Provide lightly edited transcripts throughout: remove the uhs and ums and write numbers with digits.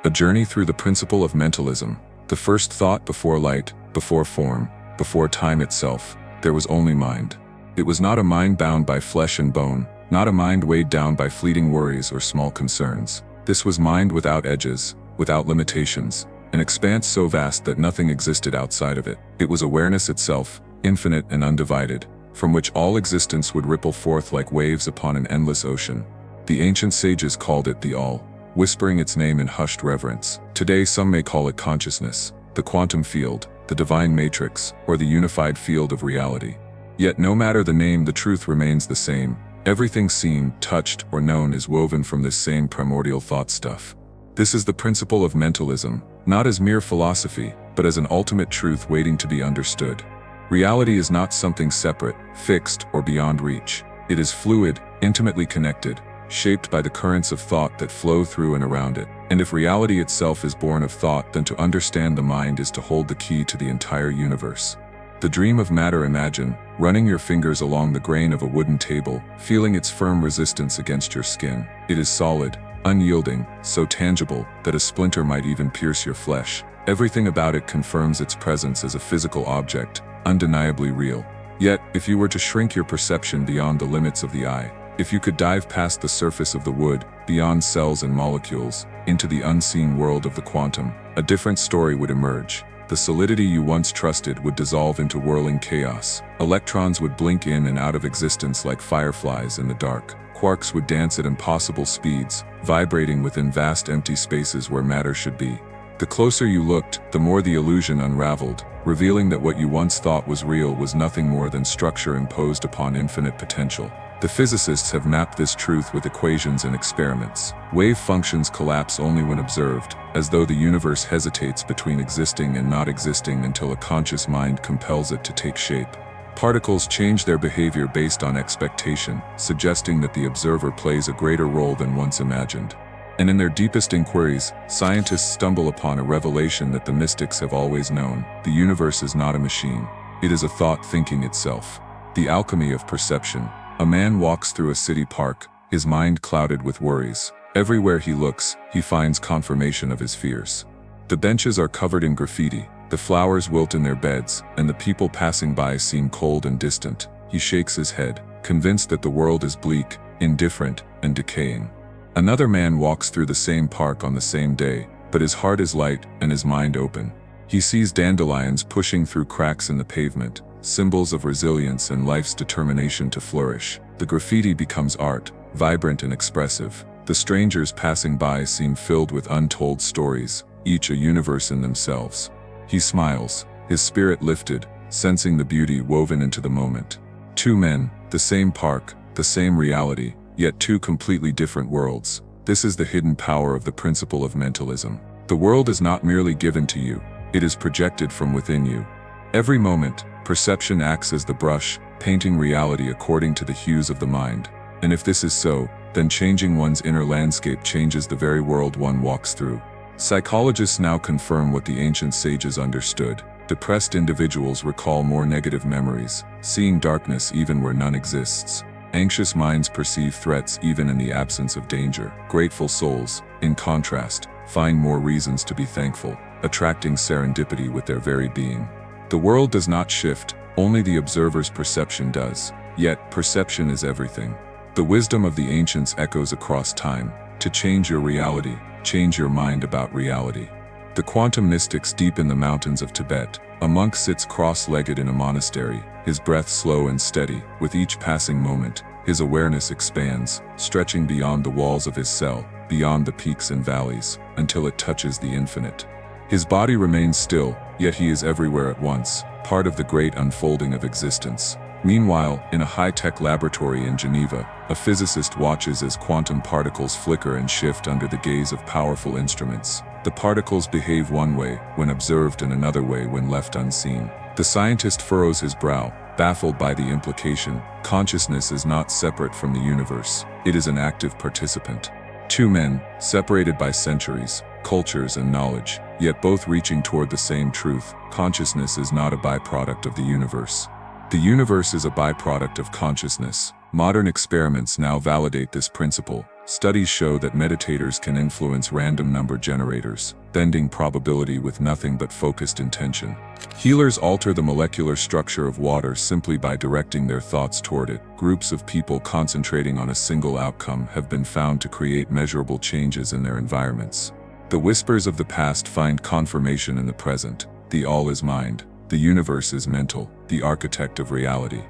A journey through the principle of mentalism. The first thought before light, before form, before time itself, there was only mind. It was not a mind bound by flesh and bone, not a mind weighed down by fleeting worries or small concerns. This was mind without edges, without limitations, an expanse so vast that nothing existed outside of it. It was awareness itself, infinite and undivided, from which all existence would ripple forth like waves upon an endless ocean. The ancient sages called it the All, whispering its name in hushed reverence. Today some may call it consciousness, the quantum field, the divine matrix, or the unified field of reality. Yet no matter the name, the truth remains the same. Everything seen, touched, or known is woven from this same primordial thought stuff. This is the principle of mentalism, not as mere philosophy, but as an ultimate truth waiting to be understood. Reality is not something separate, fixed, or beyond reach. It is fluid, intimately connected, shaped by the currents of thought that flow through and around it. And if reality itself is born of thought, then to understand the mind is to hold the key to the entire universe. The dream of matter. Imagine running your fingers along the grain of a wooden table, feeling its firm resistance against your skin. It is solid, unyielding, so tangible that a splinter might even pierce your flesh. Everything about it confirms its presence as a physical object, undeniably real. Yet, if you were to shrink your perception beyond the limits of the eye, if you could dive past the surface of the wood, beyond cells and molecules, into the unseen world of the quantum, a different story would emerge. The solidity you once trusted would dissolve into whirling chaos. Electrons would blink in and out of existence like fireflies in the dark. Quarks would dance at impossible speeds, vibrating within vast empty spaces where matter should be. The closer you looked, the more the illusion unraveled, revealing that what you once thought was real was nothing more than structure imposed upon infinite potential. The physicists have mapped this truth with equations and experiments. Wave functions collapse only when observed, as though the universe hesitates between existing and not existing until a conscious mind compels it to take shape. Particles change their behavior based on expectation, suggesting that the observer plays a greater role than once imagined. And in their deepest inquiries, scientists stumble upon a revelation that the mystics have always known. The universe is not a machine. It is a thought thinking itself. The alchemy of perception. A man walks through a city park, his mind clouded with worries. Everywhere he looks, he finds confirmation of his fears. The benches are covered in graffiti, the flowers wilt in their beds, and the people passing by seem cold and distant. He shakes his head, convinced that the world is bleak, indifferent, and decaying. Another man walks through the same park on the same day, but his heart is light and his mind open. He sees dandelions pushing through cracks in the pavement, symbols of resilience and life's determination to flourish. The graffiti becomes art, vibrant and expressive. The strangers passing by seem filled with untold stories, each a universe in themselves. He smiles, his spirit lifted, sensing the beauty woven into the moment. Two men, the same park, the same reality, yet two completely different worlds. This is the hidden power of the principle of mentalism. The world is not merely given to you, it is projected from within you. Every moment, perception acts as the brush, painting reality according to the hues of the mind. And if this is so, then changing one's inner landscape changes the very world one walks through. Psychologists now confirm what the ancient sages understood. Depressed individuals recall more negative memories, seeing darkness even where none exists. Anxious minds perceive threats even in the absence of danger. Grateful souls, in contrast, find more reasons to be thankful, attracting serendipity with their very being. The world does not shift, only the observer's perception does. Yet, perception is everything. The wisdom of the ancients echoes across time. To change your reality, change your mind about reality. The quantum mystics deep in the mountains of Tibet. A monk sits cross-legged in a monastery, his breath slow and steady. With each passing moment, his awareness expands, stretching beyond the walls of his cell, beyond the peaks and valleys, until it touches the infinite. His body remains still, yet he is everywhere at once, part of the great unfolding of existence. Meanwhile, in a high-tech laboratory in Geneva, a physicist watches as quantum particles flicker and shift under the gaze of powerful instruments. The particles behave one way when observed and another way when left unseen. The scientist furrows his brow, baffled by the implication. Consciousness is not separate from the universe. It is an active participant. Two men, separated by centuries, cultures and knowledge, yet both reaching toward the same truth. Consciousness is not a byproduct of the universe. The universe is a byproduct of consciousness. Modern experiments now validate this principle. Studies show that meditators can influence random number generators, bending probability with nothing but focused intention. Healers alter the molecular structure of water simply by directing their thoughts toward it. Groups of people concentrating on a single outcome have been found to create measurable changes in their environments. The whispers of the past find confirmation in the present. The all is mind. The universe is mental, the architect of reality.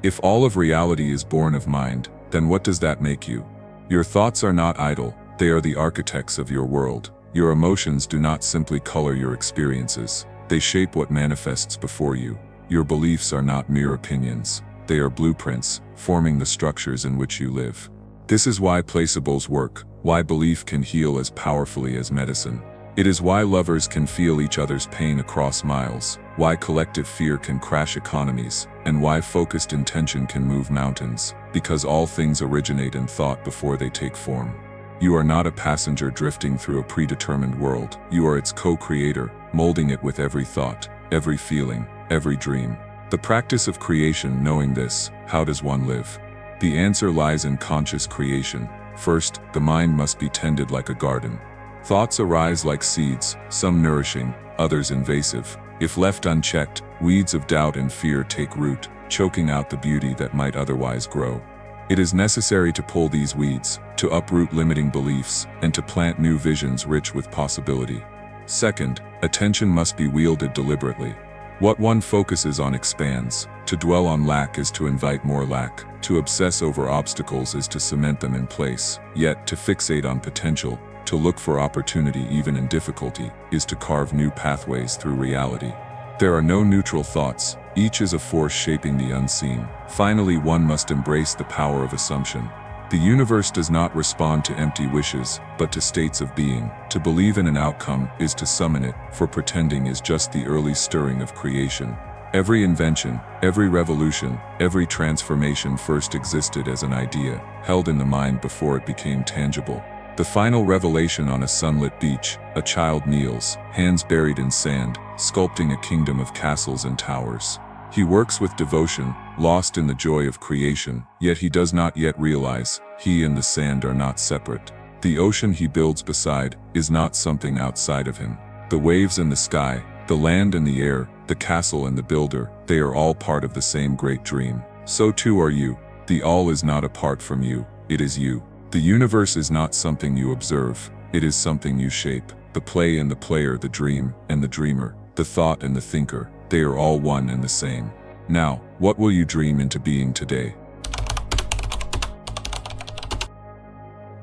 If all of reality is born of mind, then what does that make you? Your thoughts are not idle, they are the architects of your world. Your emotions do not simply color your experiences, they shape what manifests before you. Your beliefs are not mere opinions, they are blueprints, forming the structures in which you live. This is why placeables work, why belief can heal as powerfully as medicine. It is why lovers can feel each other's pain across miles, why collective fear can crash economies, and why focused intention can move mountains, because all things originate in thought before they take form. You are not a passenger drifting through a predetermined world, you are its co-creator, molding it with every thought, every feeling, every dream. The practice of creation. Knowing this, how does one live? The answer lies in conscious creation. First, the mind must be tended like a garden. Thoughts arise like seeds, some nourishing, others invasive. If left unchecked, weeds of doubt and fear take root, choking out the beauty that might otherwise grow. It is necessary to pull these weeds, to uproot limiting beliefs, and to plant new visions rich with possibility. Second, attention must be wielded deliberately. What one focuses on expands. To dwell on lack is to invite more lack. To obsess over obstacles is to cement them in place. Yet, to fixate on potential, to look for opportunity even in difficulty, is to carve new pathways through reality. There are no neutral thoughts, each is a force shaping the unseen. Finally, one must embrace the power of assumption. The universe does not respond to empty wishes, but to states of being. To believe in an outcome is to summon it, for pretending is just the early stirring of creation. Every invention, every revolution, every transformation first existed as an idea, held in the mind before it became tangible. The final revelation on a sunlit beach, a child kneels, hands buried in sand, sculpting a kingdom of castles and towers. He works with devotion, lost in the joy of creation, yet he does not yet realize, he and the sand are not separate. The ocean he builds beside, is not something outside of him. The waves and the sky, the land and the air, the castle and the builder, they are all part of the same great dream. So too are you. The all is not apart from you, it is you. The universe is not something you observe, it is something you shape. The play and the player, the dream and the dreamer, the thought and the thinker, they are all one and the same. Now, what will you dream into being today?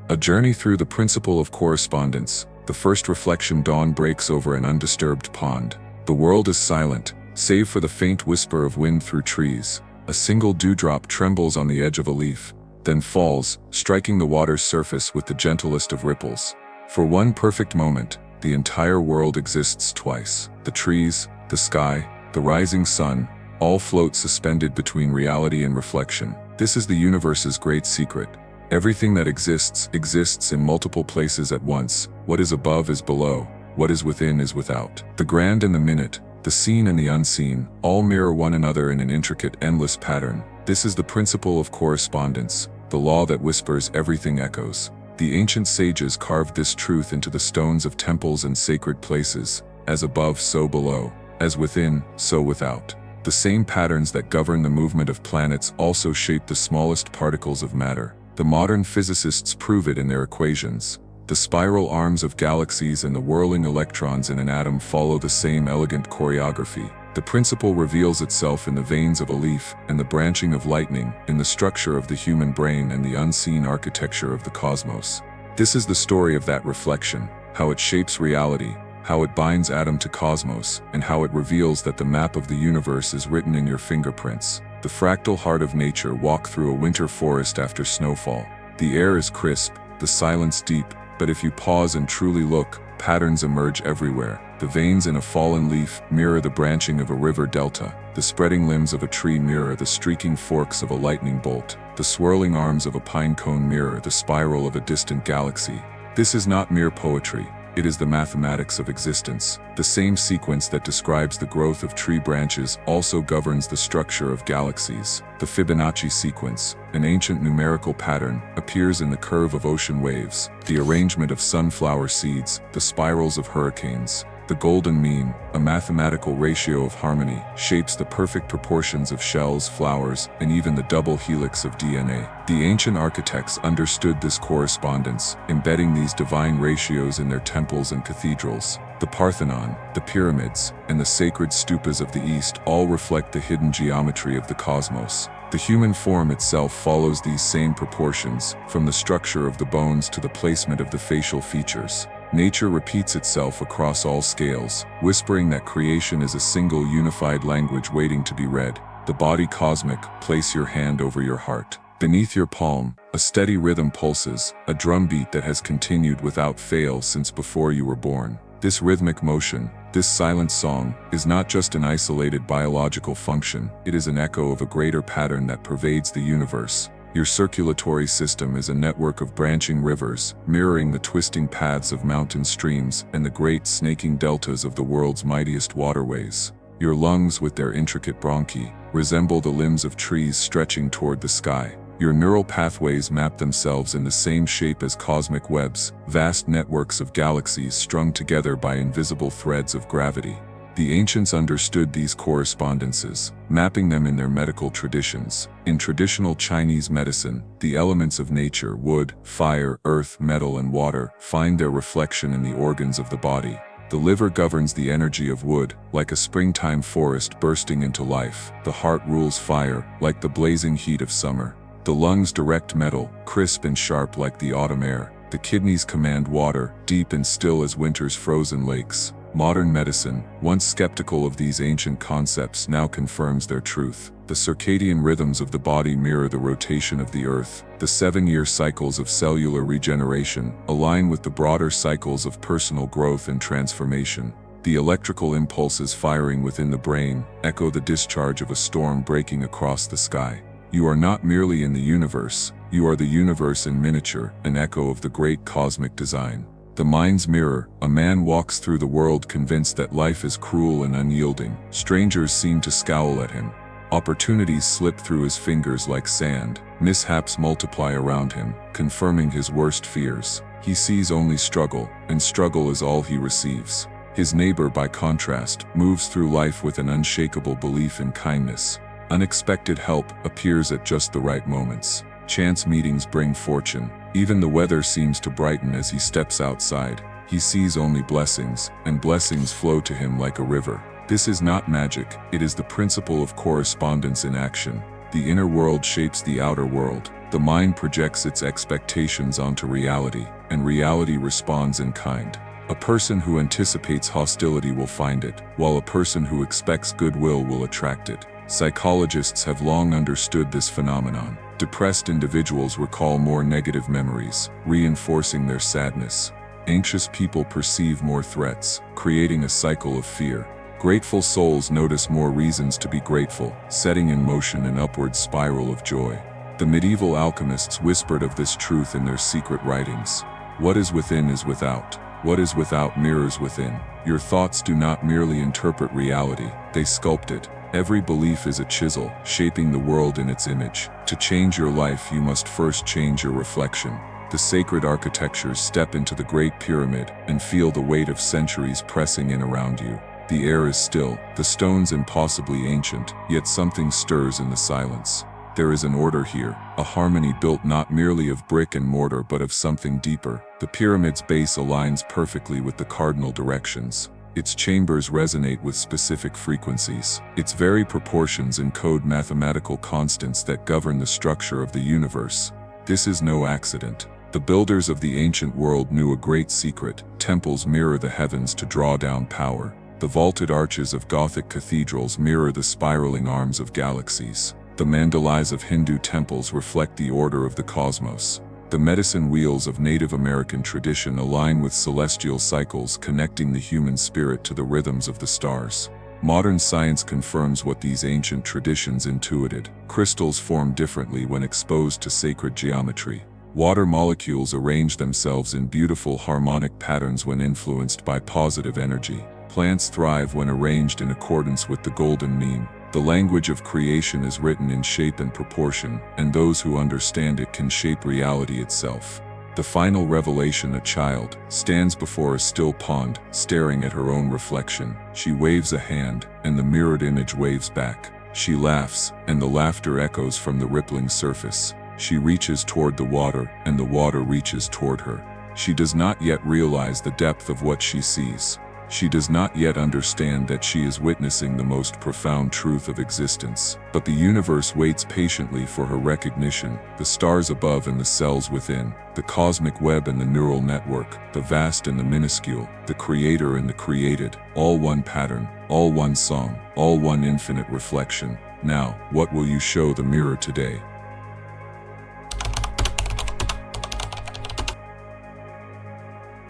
A journey through the principle of correspondence. The first reflection. Dawn breaks over an undisturbed pond. The world is silent, save for the faint whisper of wind through trees. A single dewdrop trembles on the edge of a leaf, then falls, striking the water's surface with the gentlest of ripples. For one perfect moment, the entire world exists twice. The trees, the sky, the rising sun, all float suspended between reality and reflection. This is the universe's great secret. Everything that exists, exists in multiple places at once. What is above is below, what is within is without. The grand and the minute, the seen and the unseen, all mirror one another in an intricate, endless pattern. This is the principle of correspondence. The law that whispers, everything echoes. The ancient sages carved this truth into the stones of temples and sacred places. As above, so below. As within, so without. The same patterns that govern the movement of planets also shape the smallest particles of matter. The modern physicists prove it in their equations. The spiral arms of galaxies and the whirling electrons in an atom follow the same elegant choreography. The principle reveals itself in the veins of a leaf and the branching of lightning, in the structure of the human brain and the unseen architecture of the cosmos. This is the story of that reflection, how it shapes reality, how it binds atom to cosmos, and how it reveals that the map of the universe is written in your fingerprints. The fractal heart of nature. Walk through a winter forest after snowfall. The air is crisp, the silence deep, but if you pause and truly look, patterns emerge everywhere. The veins in a fallen leaf mirror the branching of a river delta. The spreading limbs of a tree mirror the streaking forks of a lightning bolt. The swirling arms of a pine cone mirror the spiral of a distant galaxy. This is not mere poetry. It is the mathematics of existence. The same sequence that describes the growth of tree branches also governs the structure of galaxies. The Fibonacci sequence, an ancient numerical pattern, appears in the curve of ocean waves, the arrangement of sunflower seeds, the spirals of hurricanes. The golden mean, a mathematical ratio of harmony, shapes the perfect proportions of shells, flowers, and even the double helix of DNA. The ancient architects understood this correspondence, embedding these divine ratios in their temples and cathedrals. The Parthenon, the pyramids, and the sacred stupas of the East all reflect the hidden geometry of the cosmos. The human form itself follows these same proportions, from the structure of the bones to the placement of the facial features. Nature repeats itself across all scales, whispering that creation is a single unified language waiting to be read. The body cosmic, place your hand over your heart. Beneath your palm, a steady rhythm pulses, a drumbeat that has continued without fail since before you were born. This rhythmic motion, this silent song, is not just an isolated biological function, it is an echo of a greater pattern that pervades the universe. Your circulatory system is a network of branching rivers, mirroring the twisting paths of mountain streams and the great snaking deltas of the world's mightiest waterways. Your lungs, with their intricate bronchi, resemble the limbs of trees stretching toward the sky. Your neural pathways map themselves in the same shape as cosmic webs, vast networks of galaxies strung together by invisible threads of gravity. The ancients understood these correspondences, mapping them in their medical traditions. In traditional Chinese medicine, the elements of nature, wood, fire, earth, metal, and water, find their reflection in the organs of the body. The liver governs the energy of wood, like a springtime forest bursting into life. The heart rules fire, like the blazing heat of summer. The lungs direct metal, crisp and sharp like the autumn air. The kidneys command water, deep and still as winter's frozen lakes. Modern medicine, once skeptical of these ancient concepts, now confirms their truth. The circadian rhythms of the body mirror the rotation of the earth. The 7-year cycles of cellular regeneration align with the broader cycles of personal growth and transformation. The electrical impulses firing within the brain echo the discharge of a storm breaking across the sky. You are not merely in the universe, you are the universe in miniature, an echo of the great cosmic design. The mind's mirror, a man walks through the world convinced that life is cruel and unyielding. Strangers seem to scowl at him. Opportunities slip through his fingers like sand. Mishaps multiply around him, confirming his worst fears. He sees only struggle, and struggle is all he receives. His neighbor, by contrast, moves through life with an unshakable belief in kindness. Unexpected help appears at just the right moments. Chance meetings bring fortune. Even the weather seems to brighten as he steps outside. He sees only blessings, and blessings flow to him like a river. This is not magic, it is the principle of correspondence in action. The inner world shapes the outer world. The mind projects its expectations onto reality, and reality responds in kind. A person who anticipates hostility will find it, while a person who expects goodwill will attract it. Psychologists have long understood this phenomenon. Depressed individuals recall more negative memories, reinforcing their sadness. Anxious people perceive more threats, creating a cycle of fear. Grateful souls notice more reasons to be grateful, setting in motion an upward spiral of joy. The medieval alchemists whispered of this truth in their secret writings. What is within is without. What is without mirrors within. Your thoughts do not merely interpret reality, they sculpt it. Every belief is a chisel, shaping the world in its image. To change your life, you must first change your reflection. The sacred architectures step into the Great Pyramid and feel the weight of centuries pressing in around you. The air is still, the stones impossibly ancient, yet something stirs in the silence. There is an order here, a harmony built not merely of brick and mortar but of something deeper. The pyramid's base aligns perfectly with the cardinal directions. Its chambers resonate with specific frequencies. Its very proportions encode mathematical constants that govern the structure of the universe. This is no accident. The builders of the ancient world knew a great secret. Temples mirror the heavens to draw down power. The vaulted arches of Gothic cathedrals mirror the spiraling arms of galaxies. The mandalas of Hindu temples reflect the order of the cosmos. The medicine wheels of Native American tradition align with celestial cycles, connecting the human spirit to the rhythms of the stars. Modern science confirms what these ancient traditions intuited. Crystals form differently when exposed to sacred geometry. Water molecules arrange themselves in beautiful harmonic patterns when influenced by positive energy. Plants thrive when arranged in accordance with the golden mean. The language of creation is written in shape and proportion, and those who understand it can shape reality itself. The final revelation: a child stands before a still pond, staring at her own reflection. She waves a hand, and the mirrored image waves back. She laughs, and the laughter echoes from the rippling surface. She reaches toward the water, and the water reaches toward her. She does not yet realize the depth of what she sees. She does not yet understand that she is witnessing the most profound truth of existence. But the universe waits patiently for her recognition. The stars above and the cells within, the cosmic web and the neural network, the vast and the minuscule, the creator and the created, all one pattern, all one song, all one infinite reflection. Now, what will you show the mirror today?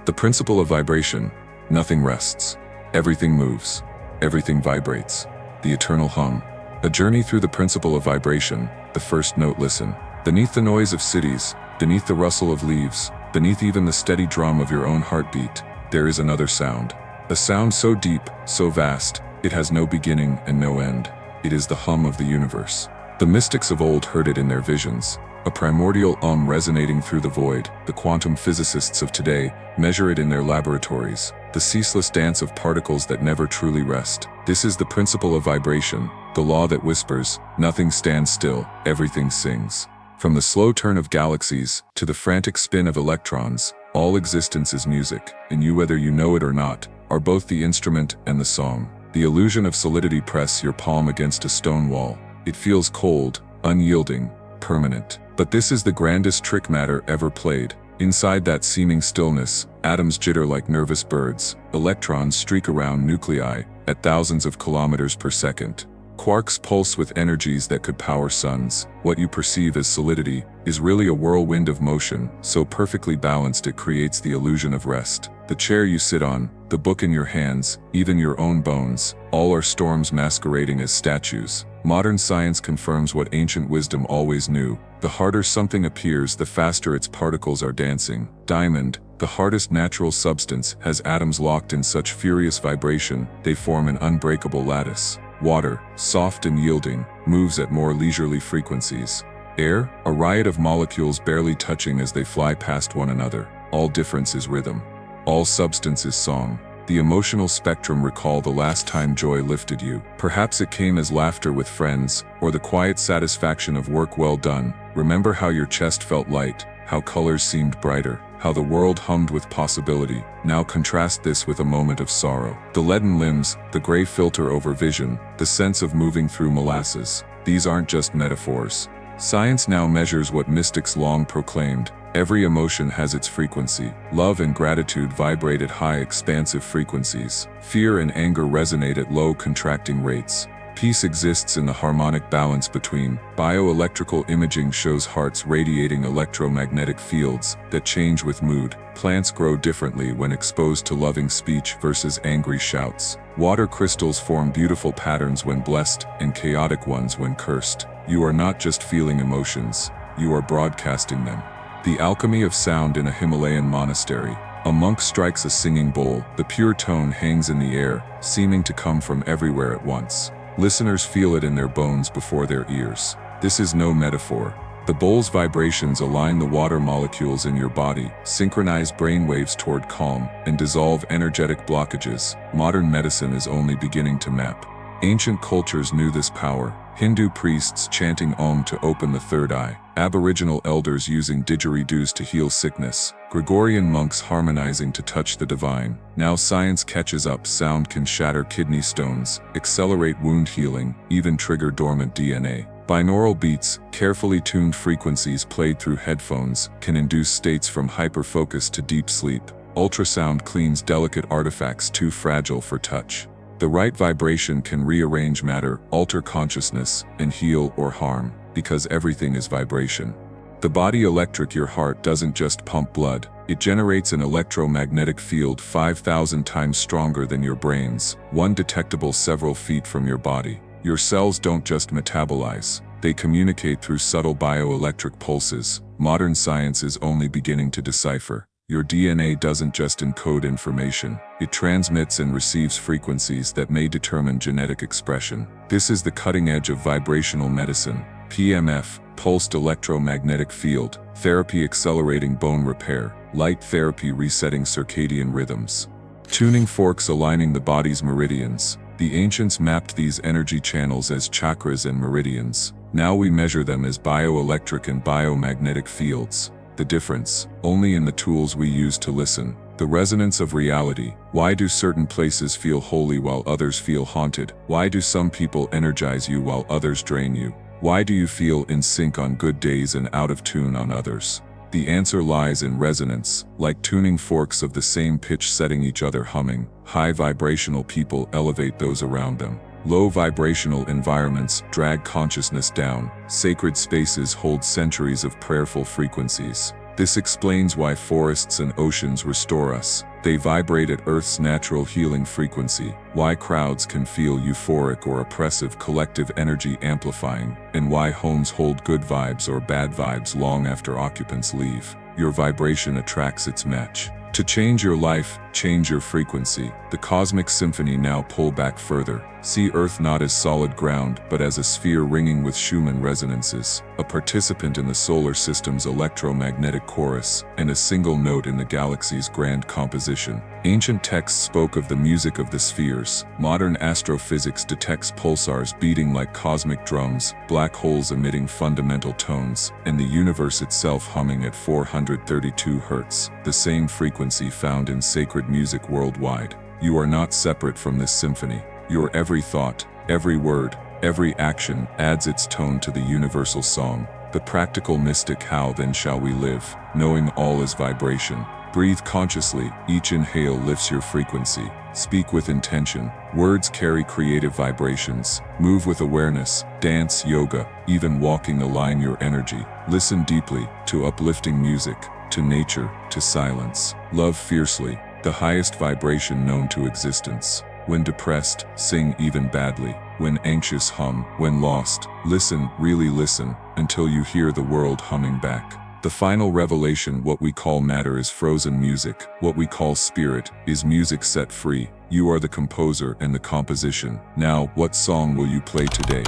The principle of vibration. Nothing rests. Everything moves. Everything vibrates. The eternal hum. A journey through the principle of vibration. The first note: listen. Beneath the noise of cities, beneath the rustle of leaves, beneath even the steady drum of your own heartbeat, there is another sound. A sound so deep, so vast, it has no beginning and no end. It is the hum of the universe. The mystics of old heard it in their visions. A primordial resonating through the void. The quantum physicists of today measure it in their laboratories. The ceaseless dance of particles that never truly rest. This is the principle of vibration, the law that whispers, nothing stands still, everything sings. From the slow turn of galaxies to the frantic spin of electrons, all existence is music, and you, whether you know it or not, are both the instrument and the song. The illusion of solidity: press your palm against a stone wall. It feels cold, unyielding, permanent. But this is the grandest trick matter ever played. Inside that seeming stillness, atoms jitter like nervous birds. Electrons streak around nuclei at thousands of kilometers per second. Quarks pulse with energies that could power suns. What you perceive as solidity is really a whirlwind of motion, so perfectly balanced it creates the illusion of rest. The chair you sit on, the book in your hands, even your own bones, all are storms masquerading as statues. Modern science confirms what ancient wisdom always knew. The harder something appears, the faster its particles are dancing. Diamond, the hardest natural substance, has atoms locked in such furious vibration, they form an unbreakable lattice. Water, soft and yielding, moves at more leisurely frequencies. Air, a riot of molecules barely touching as they fly past one another. All difference is rhythm. All substance is song. The emotional spectrum: recall the last time joy lifted you. Perhaps it came as laughter with friends, or the quiet satisfaction of work well done. Remember how your chest felt light, how colors seemed brighter, how the world hummed with possibility. Now contrast this with a moment of sorrow. The leaden limbs, the gray filter over vision, the sense of moving through molasses. These aren't just metaphors. Science now measures what mystics long proclaimed. Every emotion has its frequency. Love and gratitude vibrate at high, expansive frequencies. Fear and anger resonate at low, contracting rates. Peace exists in the harmonic balance between. Bioelectrical imaging shows hearts radiating electromagnetic fields that change with mood. Plants grow differently when exposed to loving speech versus angry shouts. Water crystals form beautiful patterns when blessed, and chaotic ones when cursed. You are not just feeling emotions, you are broadcasting them. The alchemy of sound in a Himalayan monastery. A monk strikes a singing bowl. The pure tone hangs in the air, seeming to come from everywhere at once. Listeners feel it in their bones before their ears. This is no metaphor. The bowl's vibrations align the water molecules in your body, synchronize brainwaves toward calm, and dissolve energetic blockages. Modern medicine is only beginning to map. Ancient cultures knew this power. Hindu priests chanting Om to open the third eye. Aboriginal elders using didgeridoos to heal sickness. Gregorian monks harmonizing to touch the divine. Now science catches up. Sound can shatter kidney stones, accelerate wound healing, even trigger dormant DNA. Binaural beats, carefully tuned frequencies played through headphones, can induce states from hyperfocus to deep sleep. Ultrasound cleans delicate artifacts too fragile for touch. The right vibration can rearrange matter, alter consciousness, and heal or harm, because everything is vibration. The body electric: your heart doesn't just pump blood, it generates an electromagnetic field 5,000 times stronger than your brain's, one detectable several feet from your body. Your cells don't just metabolize, They communicate through subtle bioelectric pulses, modern science is only beginning to decipher. Your DNA doesn't just encode information, it transmits and receives frequencies that may determine genetic expression. This is the cutting edge of vibrational medicine. PMF, pulsed electromagnetic field, therapy accelerating bone repair, light therapy resetting circadian rhythms. Tuning forks aligning the body's meridians. The ancients mapped these energy channels as chakras and meridians. Now we measure them as bioelectric and biomagnetic fields. The difference, only in the tools we use to listen. The resonance of reality. Why do certain places feel holy while others feel haunted? Why do some people energize you while others drain you? Why do you feel in sync on good days and out of tune on others? The answer lies in resonance, like tuning forks of the same pitch setting each other humming. High vibrational people elevate those around them. Low vibrational environments drag consciousness down. Sacred spaces hold centuries of prayerful frequencies. This explains why forests and oceans restore us. They vibrate at Earth's natural healing frequency. Why crowds can feel euphoric or oppressive collective energy amplifying, and why homes hold good vibes or bad vibes long after occupants leave. Your vibration attracts its match. To change your life, change your frequency. The cosmic symphony now pull back further. See Earth not as solid ground, but as a sphere ringing with Schumann resonances, a participant in the solar system's electromagnetic chorus, and a single note in the galaxy's grand composition. Ancient texts spoke of the music of the spheres. Modern astrophysics detects pulsars beating like cosmic drums, black holes emitting fundamental tones, and the universe itself humming at 432 Hz, the same frequency found in sacred music worldwide. You are not separate from this symphony. Your every thought, every word, every action adds its tone to the universal song. The practical mystic. How then shall we live, knowing all is vibration? Breathe consciously, each inhale lifts your frequency. Speak with intention, words carry creative vibrations. Move with awareness, dance, yoga, even walking align your energy. Listen deeply, to uplifting music, to nature, to silence. Love fiercely, the highest vibration known to existence. When depressed, sing even badly. When anxious, hum. When lost, listen, really listen, until you hear the world humming back. The final revelation. What we call matter is frozen music. What we call spirit is music set free. You are the composer and the composition. Now, what song will you play today?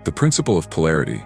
The principle of polarity.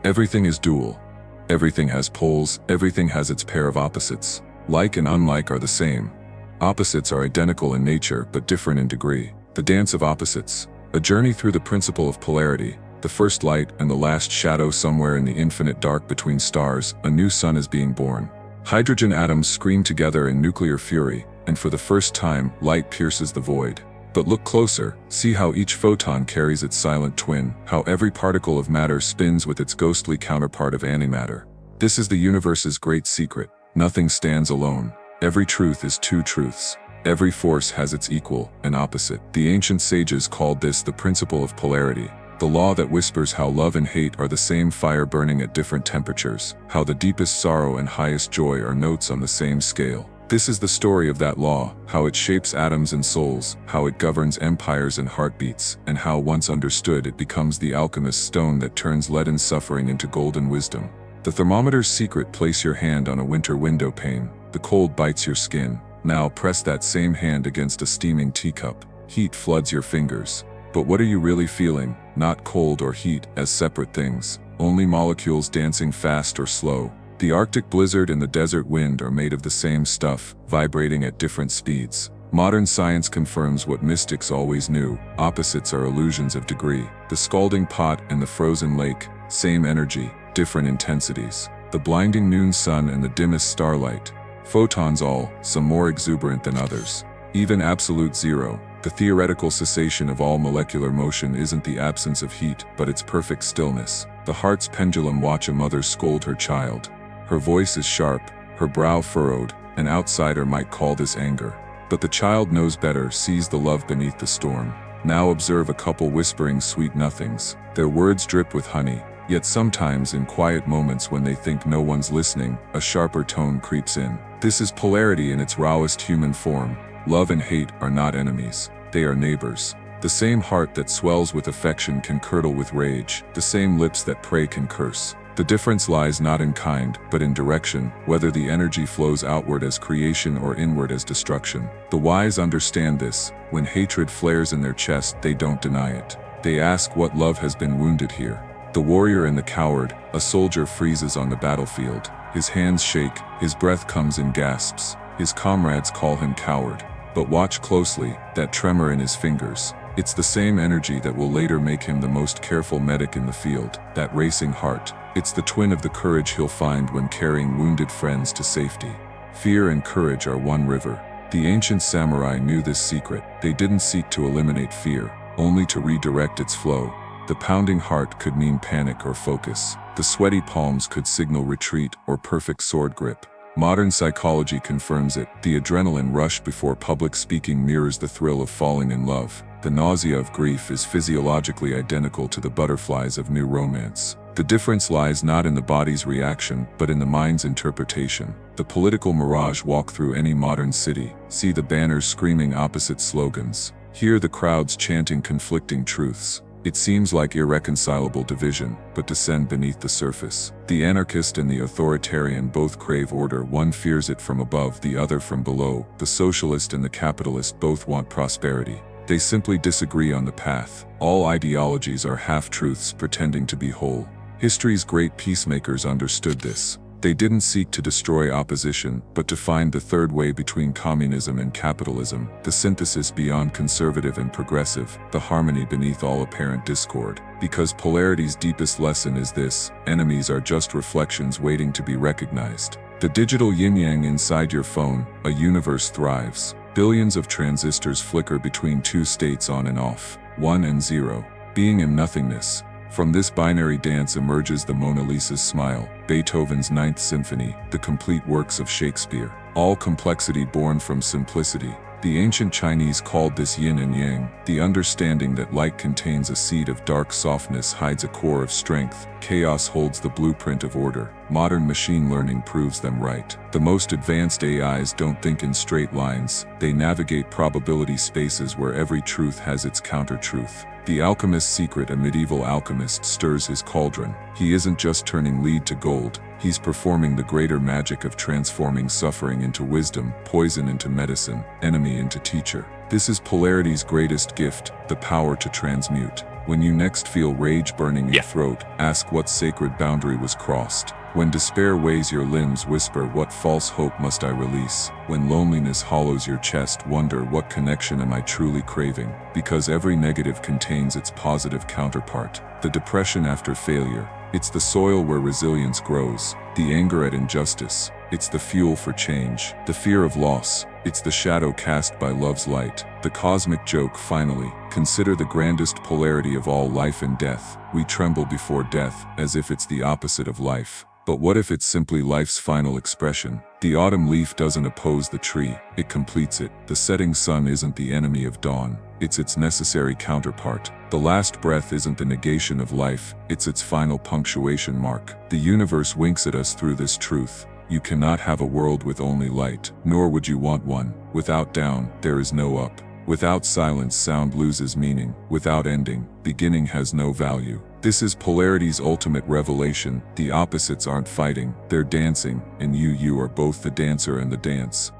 Everything is dual. Everything has poles, everything has its pair of opposites. Like and unlike are the same. Opposites are identical in nature but different in degree. The dance of opposites. A journey through the principle of polarity. The first light and the last shadow. Somewhere in the infinite dark between stars, a new sun is being born. Hydrogen atoms scream together in nuclear fury, and for the first time, light pierces the void. But look closer, see how each photon carries its silent twin, how every particle of matter spins with its ghostly counterpart of antimatter. This is the universe's great secret. Nothing stands alone. Every truth is two truths. Every force has its equal and opposite. The ancient sages called this the principle of polarity. The law that whispers how love and hate are the same fire burning at different temperatures, how the deepest sorrow and highest joy are notes on the same scale. This is the story of that law, how it shapes atoms and souls, how it governs empires and heartbeats, and how once understood it becomes the alchemist's stone that turns leaden suffering into golden wisdom. The thermometer's secret. Place your hand on a winter window pane. The cold bites your skin. Now press that same hand against a steaming teacup. Heat floods your fingers. But what are you really feeling? Not cold or heat as separate things. Only molecules dancing fast or slow. The Arctic blizzard and the desert wind are made of the same stuff, vibrating at different speeds. Modern science confirms what mystics always knew. Opposites are illusions of degree. The scalding pot and the frozen lake. Same energy, different intensities. The blinding noon sun and the dimmest starlight. Photons all, some more exuberant than others. Even absolute zero, the theoretical cessation of all molecular motion isn't the absence of heat, but its perfect stillness. The heart's pendulum. Watch a mother scold her child. Her voice is sharp, her brow furrowed. An outsider might call this anger. But the child knows better, sees the love beneath the storm. Now observe a couple whispering sweet nothings. Their words drip with honey. Yet sometimes in quiet moments when they think no one's listening, a sharper tone creeps in. This is polarity in its rawest human form. Love and hate are not enemies. They are neighbors. The same heart that swells with affection can curdle with rage. The same lips that pray can curse. The difference lies not in kind, but in direction, whether the energy flows outward as creation or inward as destruction. The wise understand this. When hatred flares in their chest, they don't deny it. They ask what love has been wounded here. The warrior and the coward, a soldier freezes on the battlefield. His hands shake, his breath comes in gasps. His comrades call him coward. But watch closely, that tremor in his fingers. It's the same energy that will later make him the most careful medic in the field, that racing heart. It's the twin of the courage he'll find when carrying wounded friends to safety. Fear and courage are one river. The ancient samurai knew this secret. They didn't seek to eliminate fear, only to redirect its flow. The pounding heart could mean panic or focus. The sweaty palms could signal retreat or perfect sword grip. Modern psychology confirms it. The adrenaline rush before public speaking mirrors the thrill of falling in love. The nausea of grief is physiologically identical to the butterflies of new romance. The difference lies not in the body's reaction, but in the mind's interpretation. The political mirage walk through any modern city. See the banners screaming opposite slogans. Hear the crowds chanting conflicting truths. It seems like irreconcilable division, but descend beneath the surface. The anarchist and the authoritarian both crave order. One fears it from above, the other from below. The socialist and the capitalist both want prosperity. They simply disagree on the path. All ideologies are half-truths pretending to be whole. History's great peacemakers understood this. They didn't seek to destroy opposition, but to find the third way between communism and capitalism, the synthesis beyond conservative and progressive, the harmony beneath all apparent discord. Because polarity's deepest lesson is this: enemies are just reflections waiting to be recognized. The digital yin-yang inside your phone, a universe thrives. Billions of transistors flicker between two states on and off, 1 and 0, being and nothingness. From this binary dance emerges the Mona Lisa's smile, Beethoven's Ninth Symphony, the complete works of Shakespeare. All complexity born from simplicity. The ancient Chinese called this yin and yang. The understanding that light contains a seed of dark softness hides a core of strength. Chaos holds the blueprint of order. Modern machine learning proves them right. The most advanced AIs don't think in straight lines. They navigate probability spaces where every truth has its counter-truth. The alchemist's secret: a medieval alchemist stirs his cauldron. He isn't just turning lead to gold, he's performing the greater magic of transforming suffering into wisdom, poison into medicine, enemy into teacher. This is polarity's greatest gift, the power to transmute. When you next feel rage burning your throat, ask what sacred boundary was crossed. When despair weighs your limbs, whisper, what false hope must I release? When loneliness hollows your chest, wonder, what connection am I truly craving? Because every negative contains its positive counterpart. The depression after failure. It's the soil where resilience grows. The anger at injustice. It's the fuel for change. The fear of loss. It's the shadow cast by love's light. The cosmic joke, finally. Consider the grandest polarity of all, life and death. We tremble before death, as if it's the opposite of life. But what if it's simply life's final expression? The autumn leaf doesn't oppose the tree, it completes it. The setting sun isn't the enemy of dawn, it's its necessary counterpart. The last breath isn't the negation of life, it's its final punctuation mark. The universe winks at us through this truth. You cannot have a world with only light, nor would you want one. Without down, there is no up. Without silence, sound loses meaning. Without ending, beginning has no value. This is polarity's ultimate revelation. The opposites aren't fighting, they're dancing, and you are both the dancer and the dance.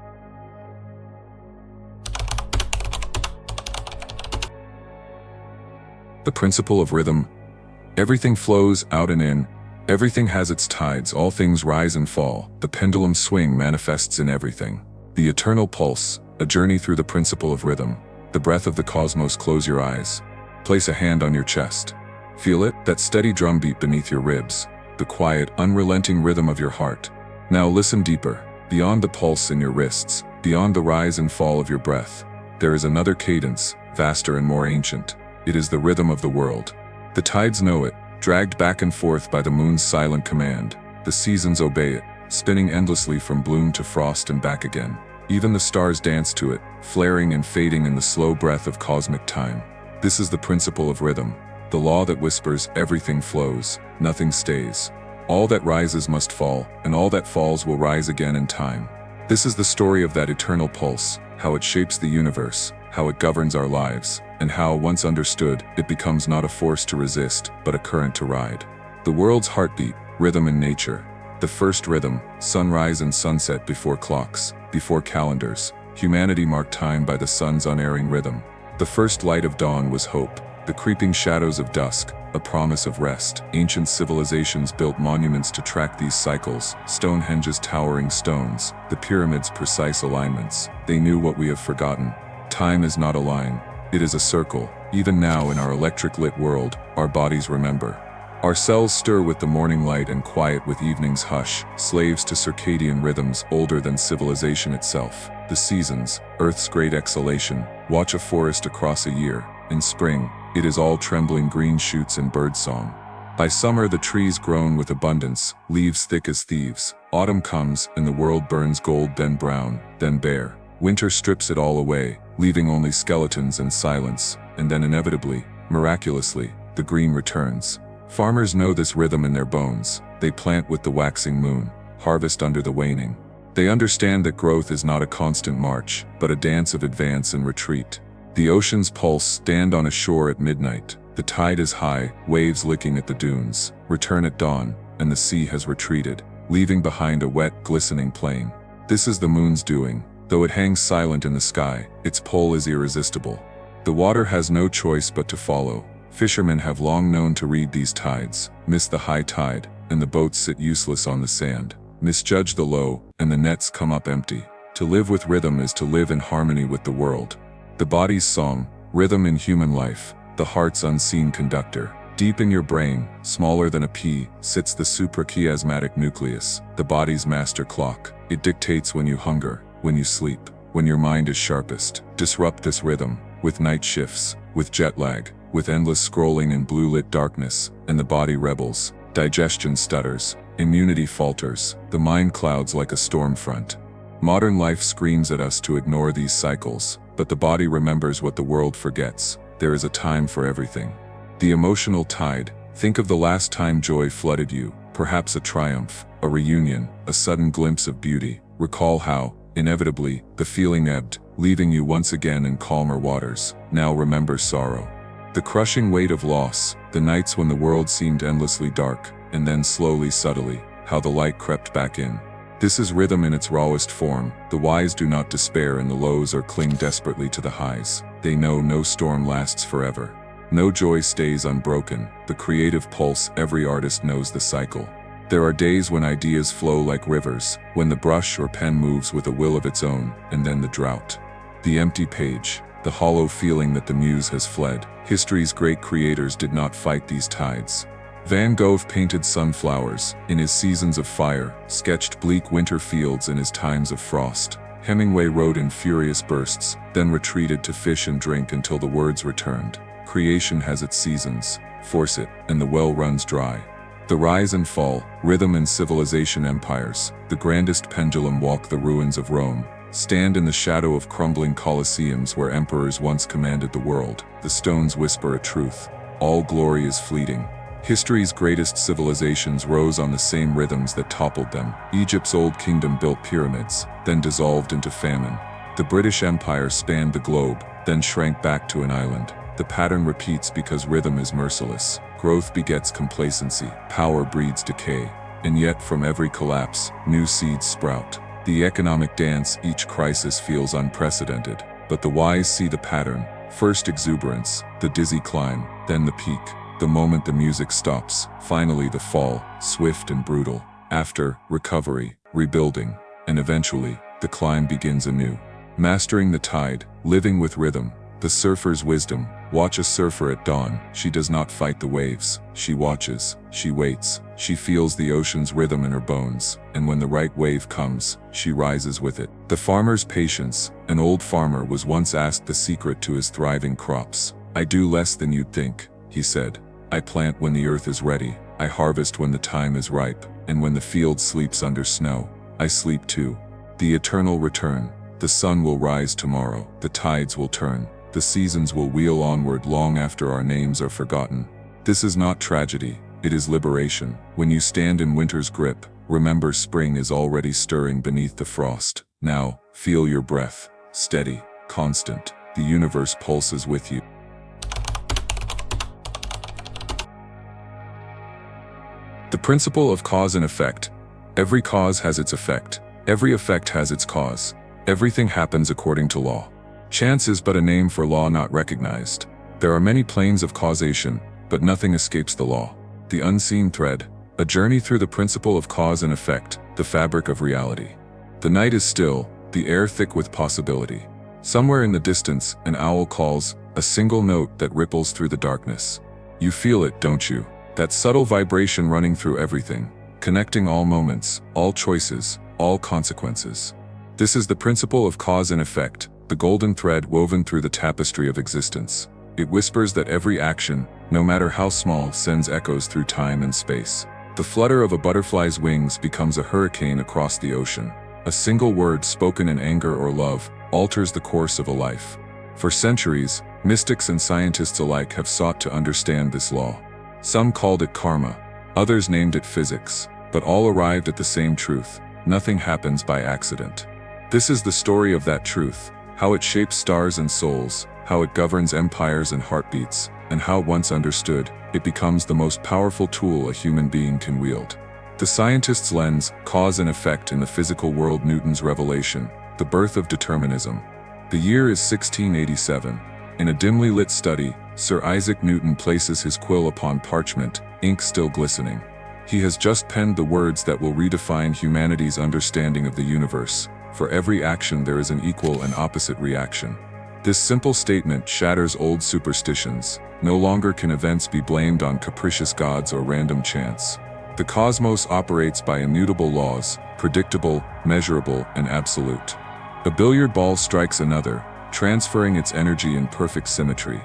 The principle of rhythm. Everything flows out and in. Everything has its tides, all things rise and fall. The pendulum swing manifests in everything. The eternal pulse, a journey through the principle of rhythm. The breath of the cosmos. Close your eyes. Place a hand on your chest. Feel it, that steady drumbeat beneath your ribs, the quiet, unrelenting rhythm of your heart. Now listen deeper, beyond the pulse in your wrists, beyond the rise and fall of your breath. There is another cadence, vaster and more ancient. It is the rhythm of the world. The tides know it, dragged back and forth by the moon's silent command. The seasons obey it, spinning endlessly from bloom to frost and back again. Even the stars dance to it, flaring and fading in the slow breath of cosmic time. This is the principle of rhythm. The law that whispers, everything flows, nothing stays. All that rises must fall, and all that falls will rise again in time. This is the story of that eternal pulse, how it shapes the universe, how it governs our lives, and how, once understood, it becomes not a force to resist, but a current to ride. The world's heartbeat, rhythm in nature. The first rhythm, sunrise and sunset before clocks, before calendars. Humanity marked time by the sun's unerring rhythm. The first light of dawn was hope. The creeping shadows of dusk, a promise of rest. Ancient civilizations built monuments to track these cycles, Stonehenge's towering stones, the pyramids' precise alignments. They knew what we have forgotten. Time is not a line, it is a circle. Even now in our electric-lit world, our bodies remember. Our cells stir with the morning light and quiet with evening's hush, slaves to circadian rhythms older than civilization itself. The seasons, Earth's great exhalation, watch a forest across a year. In spring, it is all trembling green shoots and birdsong. By summer the trees groan with abundance, leaves thick as thieves. Autumn comes, and the world burns gold, then brown, then bare. Winter strips it all away, leaving only skeletons and silence, and then inevitably, miraculously, the green returns. Farmers know this rhythm in their bones. They plant with the waxing moon, harvest under the waning. They understand that growth is not a constant march, but a dance of advance and retreat. The ocean's pulse stand on a shore at midnight. The tide is high, waves licking at the dunes. Return at dawn, and the sea has retreated, leaving behind a wet, glistening plain. This is the moon's doing. Though it hangs silent in the sky, its pull is irresistible. The water has no choice but to follow. Fishermen have long known to read these tides, miss the high tide, and the boats sit useless on the sand. Misjudge the low, and the nets come up empty. To live with rhythm is to live in harmony with the world. The body's song, rhythm in human life, the heart's unseen conductor. Deep in your brain, smaller than a pea, sits the suprachiasmatic nucleus, the body's master clock. It dictates when you hunger, when you sleep, when your mind is sharpest. Disrupt this rhythm, with night shifts, with jet lag, with endless scrolling in blue-lit darkness, and the body rebels. Digestion stutters, immunity falters, the mind clouds like a storm front. Modern life screams at us to ignore these cycles, but the body remembers what the world forgets. There is a time for everything. The emotional tide. Think of the last time joy flooded you, perhaps a triumph, a reunion, a sudden glimpse of beauty. Recall how, inevitably, the feeling ebbed, leaving you once again in calmer waters. Now remember sorrow. The crushing weight of loss, the nights when the world seemed endlessly dark, and then slowly, subtly, how the light crept back in. This is rhythm in its rawest form. The wise do not despair in the lows or cling desperately to the highs. They know no storm lasts forever. No joy stays unbroken. The creative pulse, every artist knows the cycle. There are days when ideas flow like rivers, when the brush or pen moves with a will of its own, and then the drought. The empty page, the hollow feeling that the muse has fled. History's great creators did not fight these tides. Van Gogh painted sunflowers in his seasons of fire, sketched bleak winter fields in his times of frost. Hemingway wrote in furious bursts, then retreated to fish and drink until the words returned. Creation has its seasons. Force it, and the well runs dry. The rise and fall, rhythm in civilization empires. The grandest pendulum walk the ruins of Rome. Stand in the shadow of crumbling colosseums where emperors once commanded the world. The stones whisper a truth. All glory is fleeting. History's greatest civilizations rose on the same rhythms that toppled them. Egypt's old kingdom built pyramids, then dissolved into famine. The British Empire spanned the globe, then shrank back to an island. The pattern repeats because rhythm is merciless. Growth begets complacency, power breeds decay. And yet from every collapse, new seeds sprout. The economic dance, each crisis feels unprecedented. But the wise see the pattern. First exuberance, the dizzy climb, then the peak. The moment the music stops, finally the fall, swift and brutal. After, recovery, rebuilding, and eventually, the climb begins anew. Mastering the tide, living with rhythm. The surfer's wisdom. Watch a surfer at dawn. She does not fight the waves. She watches. She waits. She feels the ocean's rhythm in her bones. And when the right wave comes, she rises with it. The farmer's patience. An old farmer was once asked the secret to his thriving crops. "I do less than you'd think," he said. "I plant when the earth is ready. I harvest when the time is ripe. And when the field sleeps under snow, I sleep too." The eternal return. The sun will rise tomorrow. The tides will turn. The seasons will wheel onward long after our names are forgotten. This is not tragedy, it is liberation. When you stand in winter's grip, remember spring is already stirring beneath the frost. Now, feel your breath. Steady, constant. the universe pulses with you. The principle of cause and effect. Every cause has its effect. Every effect has its cause. Everything happens according to law. Chance is but a name for law not recognized. There are many planes of causation, but nothing escapes the law. The unseen thread. A journey through the principle of cause and effect, the fabric of reality. The night is still, the air thick with possibility. Somewhere in the distance, an owl calls, a single note that ripples through the darkness. You feel it, don't you? That subtle vibration running through everything, connecting all moments, all choices, all consequences. This is the principle of cause and effect, the golden thread woven through the tapestry of existence. It whispers that every action, no matter how small, sends echoes through time and space. The flutter of a butterfly's wings becomes a hurricane across the ocean. A single word spoken in anger or love alters the course of a life. For centuries, mystics and scientists alike have sought to understand this law. Some called it karma, others named it physics, but all arrived at the same truth: nothing happens by accident. This is the story of that truth, how it shapes stars and souls, how it governs empires and heartbeats, and how, once understood, it becomes the most powerful tool a human being can wield. The scientist's lens, cause and effect in the physical world. Newton's revelation, the birth of determinism. The year is 1687. In a dimly lit study, Sir Isaac Newton places his quill upon parchment, ink still glistening. He has just penned the words that will redefine humanity's understanding of the universe. For every action there is an equal and opposite reaction. This simple statement shatters old superstitions. No longer can events be blamed on capricious gods or random chance. The cosmos operates by immutable laws, predictable, measurable, and absolute. A billiard ball strikes another, transferring its energy in perfect symmetry.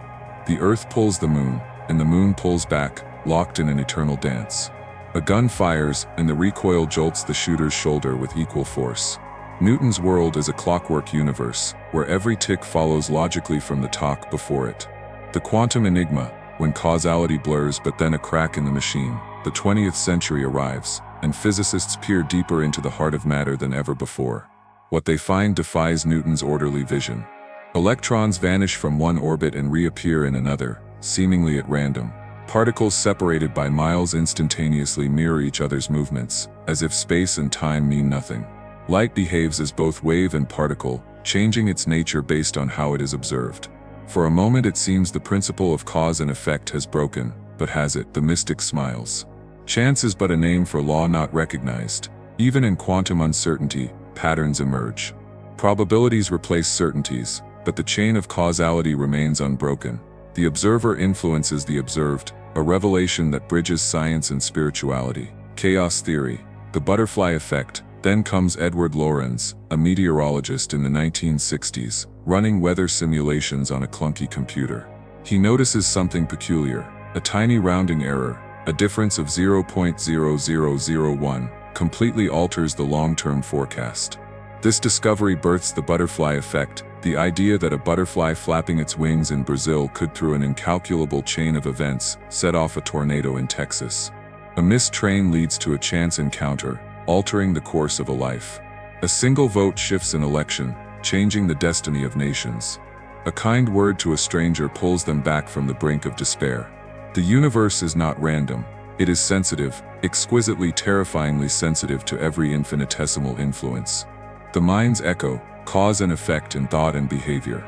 The earth pulls the moon, and the moon pulls back, locked in an eternal dance. A gun fires, and the recoil jolts the shooter's shoulder with equal force. Newton's world is a clockwork universe, where every tick follows logically from the talk before it. The quantum enigma, when causality blurs but then a crack in the machine. The 20th century arrives, and physicists peer deeper into the heart of matter than ever before. What they find defies Newton's orderly vision. Electrons vanish from one orbit and reappear in another, seemingly at random. Particles separated by miles instantaneously mirror each other's movements, as if space and time mean nothing. Light behaves as both wave and particle, changing its nature based on how it is observed. For a moment it seems the principle of cause and effect has broken, but has it? The mystic smiles. Chance is but a name for law not recognized. Even in quantum uncertainty, patterns emerge. Probabilities replace certainties, but the chain of causality remains unbroken. The observer influences the observed, a revelation that bridges science and spirituality. Chaos theory, the butterfly effect. Then comes Edward Lorenz, a meteorologist in the 1960s, running weather simulations on a clunky computer. He notices something peculiar, a tiny rounding error, a difference of 0.0001, completely alters the long-term forecast. This discovery births the butterfly effect, the idea that a butterfly flapping its wings in Brazil could, through an incalculable chain of events, set off a tornado in Texas. A missed train leads to a chance encounter, altering the course of a life. A single vote shifts an election, changing the destiny of nations. A kind word to a stranger pulls them back from the brink of despair. The universe is not random. It is sensitive, exquisitely, terrifyingly sensitive to every infinitesimal influence. The mind's echo, cause and effect in thought and behavior.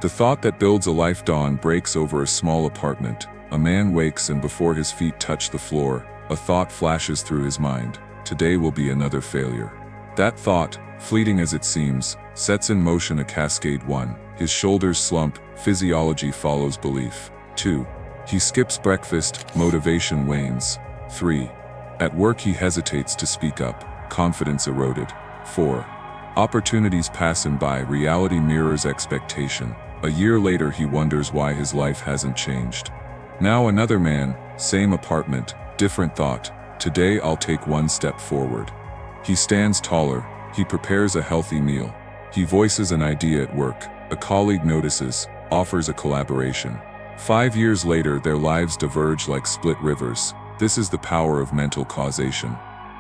The thought that builds a life. Dawn breaks over a small apartment. A man wakes, and before his feet touch the floor, a thought flashes through his mind. Today will be another failure. That thought, fleeting as it seems, sets in motion a cascade. 1. His shoulders slump, physiology follows belief. 2. He skips breakfast, motivation wanes. 3. At work he hesitates to speak up, confidence eroded. 4. Opportunities pass him by, reality mirrors expectation. A year later he wonders why his life hasn't changed. Now another man, same apartment, different thought. Today I'll take one step forward. He stands taller, he prepares a healthy meal. He voices an idea at work, a colleague notices, offers a collaboration. 5 years later their lives diverge like split rivers. This is the power of mental causation.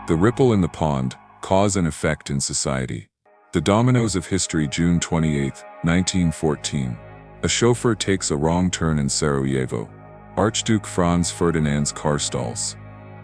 The ripple in the pond, cause and effect in society. The dominoes of history. June 28, 1914. A chauffeur takes a wrong turn in Sarajevo. Archduke Franz Ferdinand's car stalls.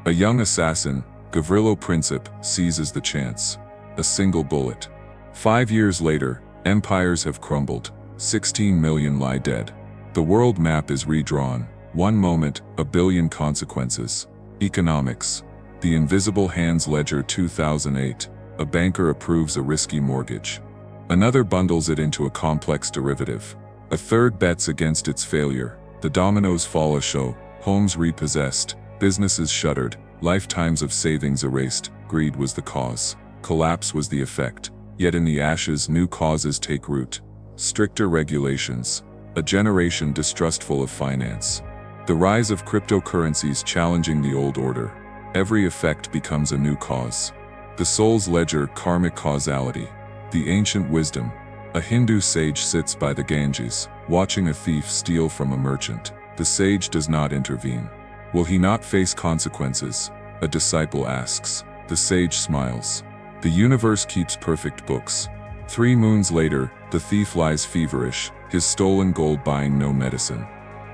A young assassin, Gavrilo Princip, seizes the chance. A single bullet. 5 years later, empires have crumbled. 16 million lie dead. The world map is redrawn. One moment, a billion consequences. Economics. The Invisible Hands Ledger 2008. A banker approves a risky mortgage. Another bundles it into a complex derivative. A third bets against its failure. The dominoes fall a show. Homes repossessed. Businesses shuttered. Lifetimes of savings erased. Greed was the cause. Collapse was the effect. Yet in the ashes, new causes take root. Stricter regulations. A generation distrustful of finance. The rise of cryptocurrencies challenging the old order. Every effect becomes a new cause. The soul's ledger, karmic causality. The ancient wisdom. A Hindu sage sits by the Ganges, watching a thief steal from a merchant. The sage does not intervene. Will he not face consequences? A disciple asks. The sage smiles. The universe keeps perfect books. 3 moons later, the thief lies feverish, his stolen gold buying no medicine.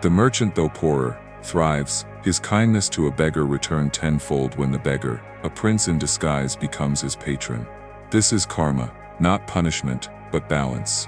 The merchant, though poorer, thrives. His kindness to a beggar returned tenfold when the beggar, a prince in disguise, becomes his patron. This is karma, not punishment, but balance.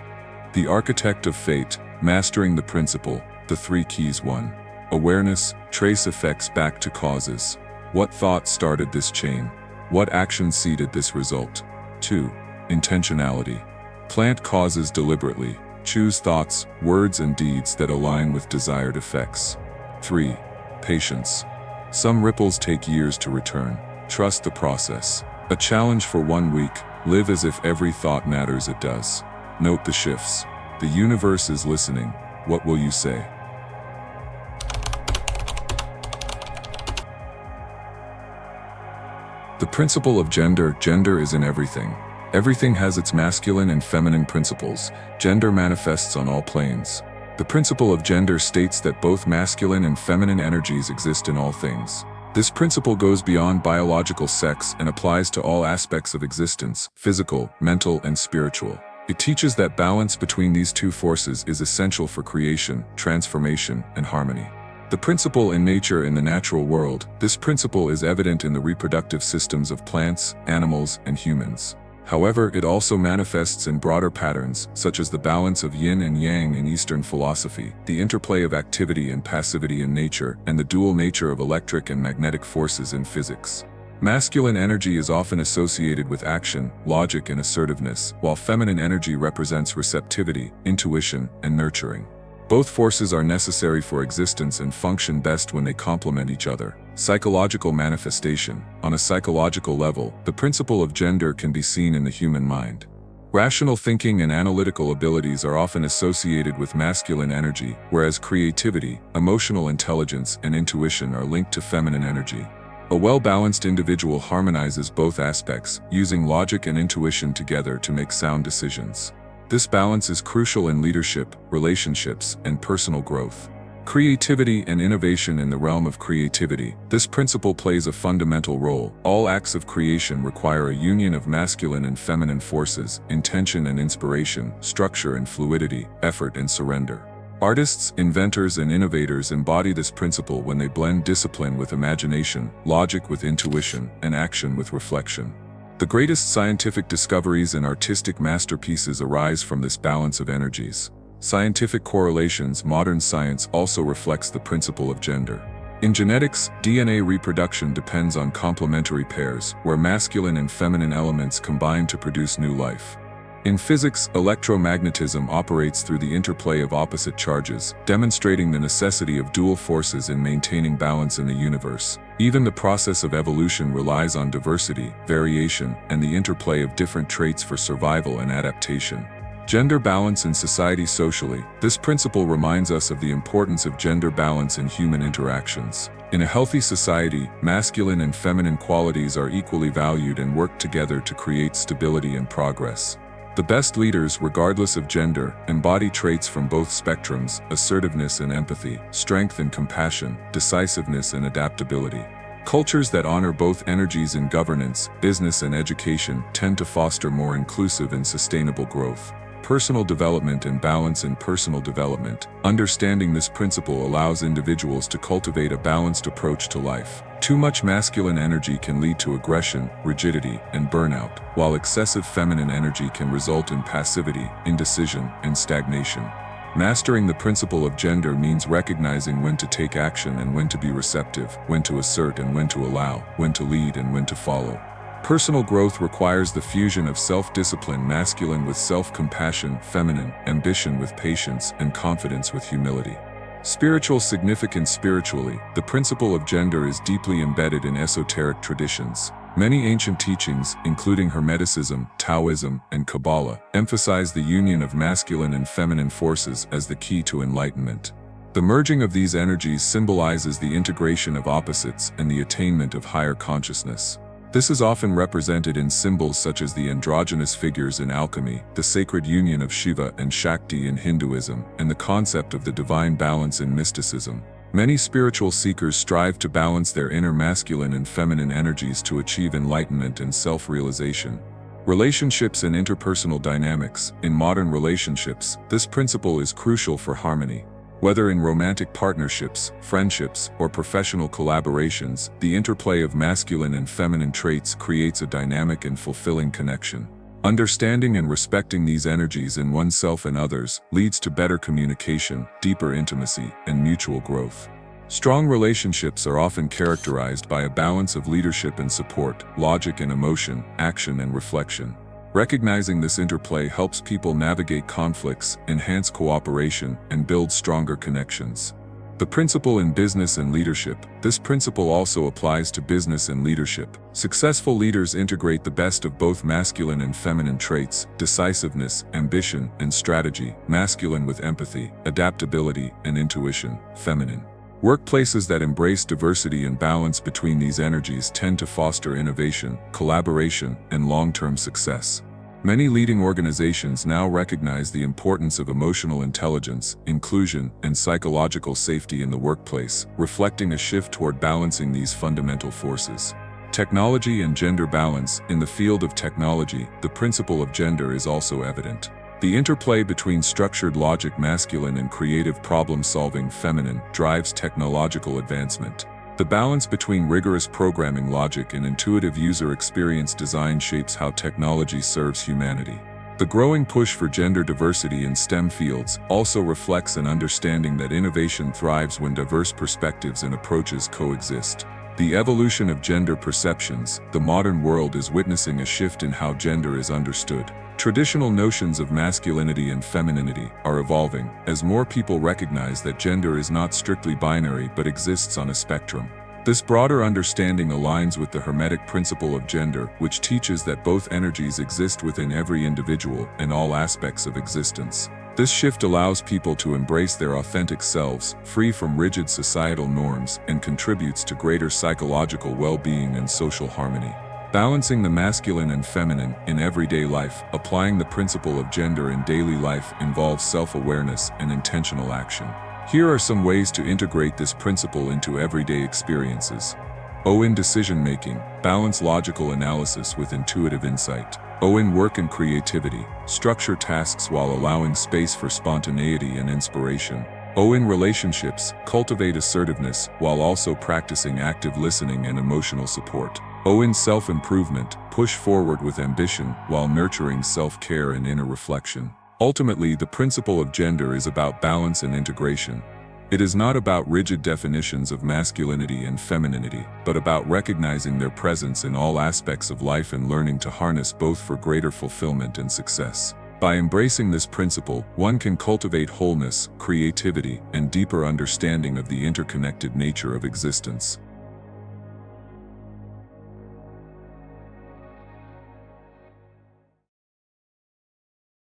The architect of fate, mastering the principle, the 3 keys. 1. Awareness, trace effects back to causes. What thought started this chain? What action seeded this result? 2. Intentionality. Plant causes deliberately. Choose thoughts, words, and deeds that align with desired effects. 3. Patience. Some ripples take years to return. Trust the process. A challenge for 1 week. Live as if every thought matters. It does. Note the shifts. The universe is listening. What will you say? The principle of gender. Gender is in everything. Everything has its masculine and feminine principles. Gender manifests on all planes. The principle of gender states that both masculine and feminine energies exist in all things. This principle goes beyond biological sex and applies to all aspects of existence, physical, mental, and spiritual. It teaches that balance between these two forces is essential for creation, transformation, and harmony. The principle in nature. In the natural world, this principle is evident in the reproductive systems of plants, animals, and humans. However, it also manifests in broader patterns, such as the balance of yin and yang in Eastern philosophy, the interplay of activity and passivity in nature, and the dual nature of electric and magnetic forces in physics. Masculine energy is often associated with action, logic, and assertiveness, while feminine energy represents receptivity, intuition, and nurturing. Both forces are necessary for existence and function best when they complement each other. Psychological manifestation. On a psychological level, the principle of gender can be seen in the human mind. Rational thinking and analytical abilities are often associated with masculine energy, whereas creativity, emotional intelligence, and intuition are linked to feminine energy. A well-balanced individual harmonizes both aspects, using logic and intuition together to make sound decisions. This balance is crucial in leadership, relationships, and personal growth. Creativity and innovation. In the realm of creativity, this principle plays a fundamental role. All acts of creation require a union of masculine and feminine forces, intention and inspiration, structure and fluidity, effort and surrender. Artists, inventors, and innovators embody this principle when they blend discipline with imagination, logic with intuition, and action with reflection. The greatest scientific discoveries and artistic masterpieces arise from this balance of energies. Scientific correlations. Modern science also reflects the principle of gender. In genetics, DNA reproduction depends on complementary pairs, where masculine and feminine elements combine to produce new life. In physics, electromagnetism operates through the interplay of opposite charges, demonstrating the necessity of dual forces in maintaining balance in the universe. Even the process of evolution relies on diversity, variation, and the interplay of different traits for survival and adaptation. Gender balance in society. Socially, this principle reminds us of the importance of gender balance in human interactions. In a healthy society, masculine and feminine qualities are equally valued and work together to create stability and progress. The best leaders, regardless of gender, embody traits from both spectrums: assertiveness and empathy, strength and compassion, decisiveness and adaptability. Cultures that honor both energies in governance, business, and education tend to foster more inclusive and sustainable growth. personal development and balance in personal development. Understanding this principle allows individuals to cultivate a balanced approach to life. Too much masculine energy can lead to aggression, rigidity, and burnout, while excessive feminine energy can result in passivity, indecision, and stagnation. Mastering the principle of gender means recognizing when to take action and when to be receptive, when to assert and when to allow, when to lead and when to follow. Personal growth requires the fusion of self-discipline, masculine, with self-compassion, feminine, ambition with patience, and confidence with humility. Spiritual significance. Spiritually, the principle of gender is deeply embedded in esoteric traditions. Many ancient teachings, including Hermeticism, Taoism, and Kabbalah, emphasize the union of masculine and feminine forces as the key to enlightenment. The merging of these energies symbolizes the integration of opposites and the attainment of higher consciousness. This is often represented in symbols such as the androgynous figures in alchemy, the sacred union of Shiva and Shakti in Hinduism, and the concept of the divine balance in mysticism. Many spiritual seekers strive to balance their inner masculine and feminine energies to achieve enlightenment and self-realization. Relationships and interpersonal dynamics. In modern relationships, this principle is crucial for harmony. Whether in romantic partnerships, friendships, or professional collaborations, the interplay of masculine and feminine traits creates a dynamic and fulfilling connection. Understanding and respecting these energies in oneself and others leads to better communication, deeper intimacy, and mutual growth. Strong relationships are often characterized by a balance of leadership and support, logic and emotion, action and reflection. Recognizing this interplay helps people navigate conflicts, enhance cooperation, and build stronger connections. The principle in business and leadership. This principle also applies to business and leadership. Successful leaders integrate the best of both masculine and feminine traits, decisiveness, ambition, and strategy, masculine with empathy, adaptability, and intuition, feminine. Workplaces that embrace diversity and balance between these energies tend to foster innovation, collaboration, and long-term success. Many leading organizations now recognize the importance of emotional intelligence, inclusion, and psychological safety in the workplace, reflecting a shift toward balancing these fundamental forces. Technology and gender balance. In the field of technology, the principle of gender is also evident. The interplay between structured logic masculine and creative problem-solving feminine drives technological advancement. The balance between rigorous programming logic and intuitive user experience design shapes how technology serves humanity. The growing push for gender diversity in STEM fields also reflects an understanding that innovation thrives when diverse perspectives and approaches coexist. The evolution of gender perceptions. The modern world is witnessing a shift in how gender is understood. Traditional notions of masculinity and femininity are evolving, as more people recognize that gender is not strictly binary but exists on a spectrum. This broader understanding aligns with the Hermetic principle of gender, which teaches that both energies exist within every individual and all aspects of existence. This shift allows people to embrace their authentic selves, free from rigid societal norms, and contributes to greater psychological well-being and social harmony. Balancing the masculine and feminine in everyday life. Applying the principle of gender in daily life involves self-awareness and intentional action. Here are some ways to integrate this principle into everyday experiences. In decision-making, balance logical analysis with intuitive insight. In work and creativity, structure tasks while allowing space for spontaneity and inspiration. In relationships, cultivate assertiveness while also practicing active listening and emotional support. In self-improvement, push forward with ambition while nurturing self-care and inner reflection. Ultimately, the principle of gender is about balance and integration. It is not about rigid definitions of masculinity and femininity, but about recognizing their presence in all aspects of life and learning to harness both for greater fulfillment and success. By embracing this principle, one can cultivate wholeness, creativity, and deeper understanding of the interconnected nature of existence.